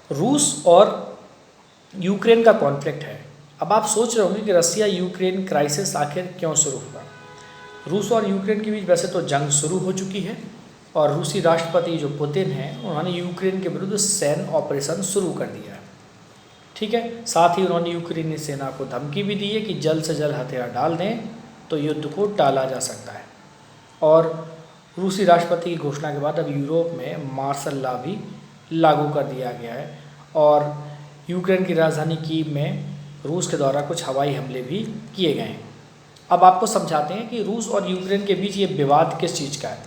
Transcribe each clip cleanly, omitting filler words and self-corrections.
रूस और यूक्रेन का कॉन्फ्लिक्ट है। अब आप सोच रहे होंगे कि रसिया यूक्रेन क्राइसिस आखिर क्यों शुरू हुआ। रूस और यूक्रेन के बीच वैसे तो जंग शुरू हो चुकी है और रूसी राष्ट्रपति जो पुतिन हैं उन्होंने यूक्रेन के विरुद्ध सैन्य ऑपरेशन शुरू कर दिया है। ठीक है, साथ ही उन्होंने यूक्रेनी सेना को धमकी भी दी है कि जल्द से जल्द हथियार डाल दें तो युद्ध को टाला जा सकता है। और रूसी राष्ट्रपति की घोषणा के बाद अब यूरोप में मार्शल लॉ भी लागू कर दिया गया है और यूक्रेन की राजधानी कीव में रूस के द्वारा कुछ हवाई हमले भी किए गए हैं। अब आपको समझाते हैं कि रूस और यूक्रेन के बीच ये विवाद किस चीज़ का है।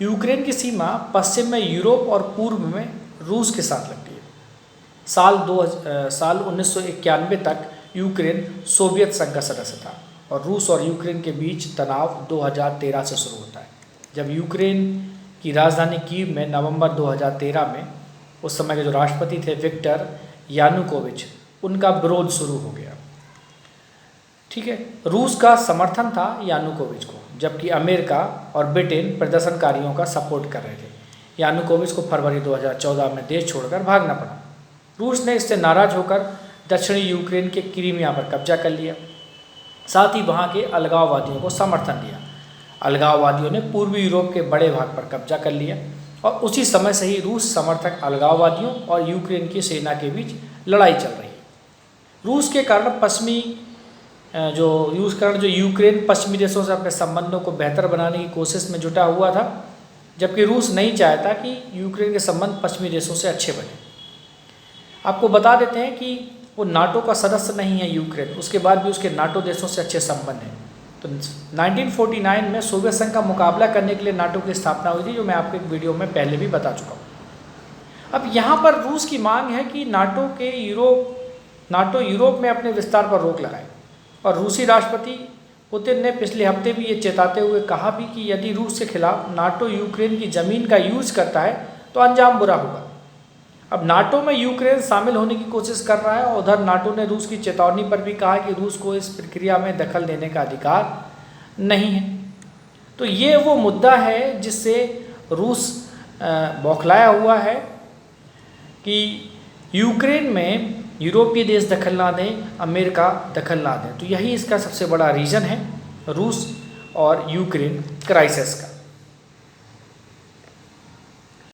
यूक्रेन की सीमा पश्चिम में यूरोप और पूर्व में रूस के साथ लगती है। साल 1991 तक यूक्रेन सोवियत संघ का सदस्य था और रूस और यूक्रेन के बीच तनाव 2013 से शुरू होता है, जब यूक्रेन की राजधानी कीव में नवंबर 2013 में उस समय के जो राष्ट्रपति थे विक्टर यानुकोविच, उनका विरोध शुरू हो गया। ठीक है, रूस का समर्थन था यानुकोविच को, जबकि अमेरिका और ब्रिटेन प्रदर्शनकारियों का सपोर्ट कर रहे थे। यानुकोविच को फरवरी 2014 में देश छोड़कर भागना पड़ा। रूस ने इससे नाराज होकर दक्षिणी यूक्रेन के क्रीमिया पर कब्जा कर लिया, साथ ही वहाँ के अलगाववादियों को समर्थन दिया। अलगाववादियों ने पूर्वी यूरोप के बड़े भाग पर कब्जा कर लिया और उसी समय से ही रूस समर्थक अलगाववादियों और यूक्रेन की सेना के बीच लड़ाई चल रही है। रूस के कारण जो यूक्रेन पश्चिमी देशों से अपने संबंधों को बेहतर बनाने की कोशिश में जुटा हुआ था, जबकि रूस नहीं चाहता कि यूक्रेन के संबंध पश्चिमी देशों से अच्छे बने। आपको बता देते हैं कि वो नाटो का सदस्य नहीं है यूक्रेन, उसके बाद भी उसके नाटो देशों से अच्छे संबंध हैं। तो 1949 में सोवियत संघ का मुकाबला करने के लिए नाटो की स्थापना हुई थी, जो मैं आपके एक वीडियो में पहले भी बता चुका हूँ। अब यहाँ पर रूस की मांग है कि नाटो यूरोप में अपने विस्तार पर रोक लगाए और रूसी राष्ट्रपति पुतिन ने पिछले हफ्ते भी ये चेताते हुए कहा भी कि यदि रूस के खिलाफ नाटो यूक्रेन की ज़मीन का यूज करता है तो अंजाम बुरा होगा। अब नाटो में यूक्रेन शामिल होने की कोशिश कर रहा है और उधर नाटो ने रूस की चेतावनी पर भी कहा कि रूस को इस प्रक्रिया में दखल देने का अधिकार नहीं है। तो ये वो मुद्दा है जिससे रूस बौखलाया हुआ है कि यूक्रेन में यूरोपीय देश दखल ना दें, अमेरिका दखल ना दें। तो यही इसका सबसे बड़ा रीज़न है रूस और यूक्रेन क्राइसिस का।